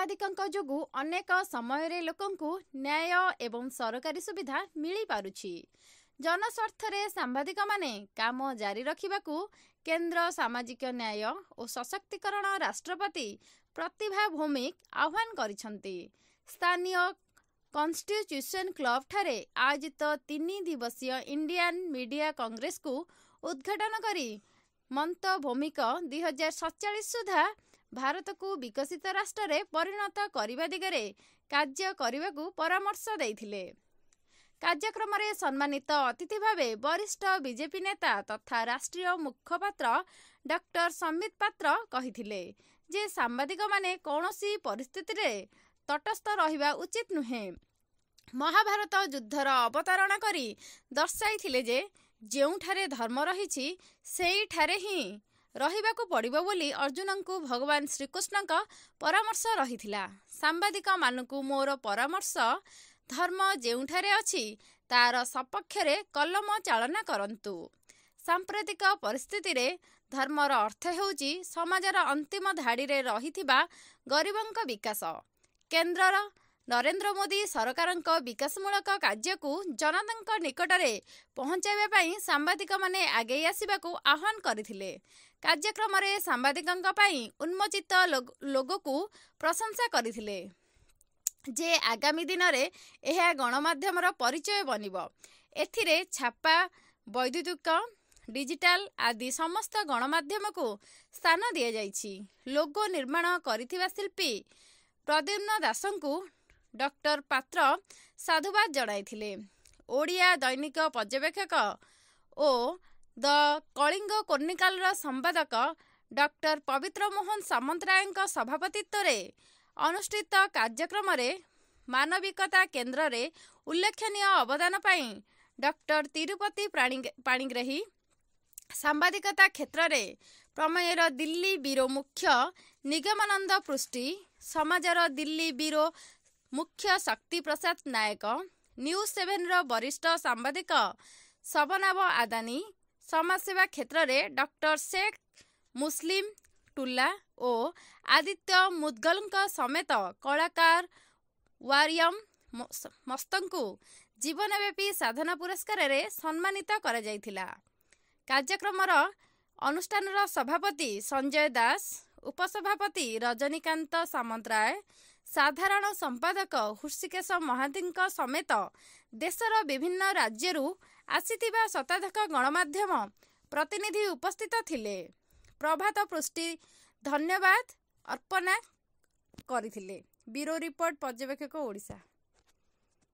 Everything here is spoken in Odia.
ସାମ୍ବାଦିକଙ୍କ ଯୋଗୁଁ ଅନେକ ସମୟରେ ଲୋକଙ୍କୁ ନ୍ୟାୟ ଏବଂ ସରକାରୀ ସୁବିଧା ମିଳିପାରୁଛି। ଜନସ୍ୱାର୍ଥରେ ସାମ୍ବାଦିକମାନେ କାମ ଜାରି ରଖିବାକୁ କେନ୍ଦ୍ର ସାମାଜିକ ନ୍ୟାୟ ଓ ସଶକ୍ତିକରଣ ରାଷ୍ଟ୍ରପତି ପ୍ରତିଭା ଭୌମିକ ଆହ୍ୱାନ କରିଛନ୍ତି। ସ୍ଥାନୀୟ କନଷ୍ଟିଚ୍ୟୁସନ୍ କ୍ଲବଠାରେ ଆୟୋଜିତ 3 ଦିବसीୟ ଇଣ୍ଡିଆନ୍ ମିଡିଆ କଂଗ୍ରେସକୁ ଉଦ୍ଘାଟନ କରି ମନ୍ତ ଭୌମିକ 2047 ସୁଦ୍ଧା ଭାରତକୁ ବିକଶିତ ରାଷ୍ଟ୍ରରେ ପରିଣତ କରିବା ଦିଗରେ କାର୍ଯ୍ୟ କରିବାକୁ ପରାମର୍ଶ ଦେଇଥିଲେ। କାର୍ଯ୍ୟକ୍ରମରେ ସମ୍ମାନିତ ଅତିଥି ଭାବେ ବରିଷ୍ଠ ବିଜେପି ନେତା ତଥା ରାଷ୍ଟ୍ରୀୟ ମୁଖପାତ୍ର ଡକ୍ଟର ସମ୍ବିତ ପାତ୍ର କହିଥିଲେ ଯେ ସାମ୍ବାଦିକମାନେ କୌଣସି ପରିସ୍ଥିତିରେ ତଟସ୍ଥ ରହିବା ଉଚିତ ନୁହେଁ। ମହାଭାରତ ଯୁଦ୍ଧର ଅବତାରଣା କରି ଦର୍ଶାଇଥିଲେ ଯେ ଯେଉଁଠାରେ ଧର୍ମ ରହିଛି ସେଇଠାରେ ହିଁ ରହିବାକୁ ପଡ଼ିବ ବୋଲି ଅର୍ଜୁନଙ୍କୁ ଭଗବାନ ଶ୍ରୀକୃଷ୍ଣଙ୍କ ପରାମର୍ଶ ରହିଥିଲା। ସାମ୍ବାଦିକମାନଙ୍କୁ ମୋର ପରାମର୍ଶ, ଧର୍ମ ଯେଉଁଠାରେ ଅଛି ତାର ସପକ୍ଷରେ କଲମ ଚାଳନା କରନ୍ତୁ। ସାମ୍ପ୍ରତିକ ପରିସ୍ଥିତିରେ ଧର୍ମର ଅର୍ଥ ହେଉଛି ସମାଜର ଅନ୍ତିମ ଧାଡ଼ିରେ ରହିଥିବା ଗରିବଙ୍କ ବିକାଶ। କେନ୍ଦ୍ରର ନରେନ୍ଦ୍ର ମୋଦି ସରକାରଙ୍କ ବିକାଶମୂଳକ କାର୍ଯ୍ୟକୁ ଜନତାଙ୍କ ନିକଟରେ ପହଞ୍ଚାଇବା ପାଇଁ ସାମ୍ବାଦିକମାନେ ଆଗେଇ ଆସିବାକୁ ଆହ୍ୱାନ କରିଥିଲେ। କାର୍ଯ୍ୟକ୍ରମରେ ସାମ୍ବାଦିକଙ୍କ ପାଇଁ ଉନ୍ମୋଚିତ ଲୋଗୋକୁ ପ୍ରଶଂସା କରିଥିଲେ ଯେ ଆଗାମୀ ଦିନରେ ଏହା ଗଣମାଧ୍ୟମର ପରିଚୟ ବନିବ। ଏଥିରେ ଛାପା, ବୈଦ୍ୟୁତିକ, ଡିଜିଟାଲ ଆଦି ସମସ୍ତ ଗଣମାଧ୍ୟମକୁ ସ୍ଥାନ ଦିଆଯାଇଛି। ଲୋଗୋ ନିର୍ମାଣ କରିଥିବା ଶିଳ୍ପୀ ପ୍ରଦ୍ୟୁମ୍ନ ଦାସଙ୍କୁ ଡକ୍ଟର ପାତ୍ର ସାଧୁବାଦ ଜଣାଇଥିଲେ। ଓଡ଼ିଆ ଦୈନିକ ପର୍ଯ୍ୟବେକ୍ଷକ ଓ ଦ କଳିଙ୍ଗ କ୍ରୋନିକଲର ସମ୍ପାଦକ ଡକ୍ଟର ପବିତ୍ର ମୋହନ ସାମନ୍ତରାୟଙ୍କ ସଭାପତିତ୍ୱରେ ଅନୁଷ୍ଠିତ କାର୍ଯ୍ୟକ୍ରମରେ ମାନବିକତା କେନ୍ଦ୍ରରେ ଉଲ୍ଲେଖନୀୟ ଅବଦାନ ପାଇଁ ଡକ୍ଟର ତିରୁପତି ପାଣିଗ୍ରାହୀ, ସାମ୍ବାଦିକତା କ୍ଷେତ୍ରରେ ପ୍ରମେୟର ଦିଲ୍ଲୀ ବ୍ୟୁରୋ ମୁଖ୍ୟ ନିଗମାନନ୍ଦ ପୃଷ୍ଟି, ସମାଜର ଦିଲ୍ଲୀ ବ୍ୟୁରୋ ମୁଖ୍ୟ ଶକ୍ତି ପ୍ରସାଦ ନାୟକ, ନ୍ୟୁଜ୍7ର ବରିଷ୍ଠ ସାମ୍ବାଦିକ ଶବନାବ ଆଦାନୀ, ସମାଜସେବା କ୍ଷେତ୍ରରେ ଡକ୍ଟର ଶେଖ୍ ମୁସଲିମ ଟୁଲ୍ଲା ଓ ଆଦିତ୍ୟ ମୁଦ୍ଗଲଙ୍କ ସମେତ କଳାକାର ୱାରିୟମ ମସ୍ତଙ୍କୁ ଜୀବନବ୍ୟାପୀ ସାଧନା ପୁରସ୍କାରରେ ସମ୍ମାନିତ କରାଯାଇଥିଲା। କାର୍ଯ୍ୟକ୍ରମର ଅନୁଷ୍ଠାନର ସଭାପତି ସଞ୍ଜୟ ଦାସ, ଉପସଭାପତି ରଜନୀକାନ୍ତ ସାମନ୍ତରାୟ, ସାଧାରଣ ସମ୍ପାଦକ ହୃଷିକେଶ ମହାନ୍ତିଙ୍କ ସମେତ ଦେଶର ବିଭିନ୍ନ ରାଜ୍ୟରୁ ଆସିଥିବା ଶତାଧିକ ଗଣମାଧ୍ୟମ ପ୍ରତିନିଧି ଉପସ୍ଥିତ ଥିଲେ। ପ୍ରଭାତ ପୃଷ୍ଟି ଧନ୍ୟବାଦ ଅର୍ପଣ କରିଥିଲେ। ବ୍ୟୁରୋ ରିପୋର୍ଟ, ପର୍ଯ୍ୟବେକ୍ଷକ, ଓଡ଼ିଶା।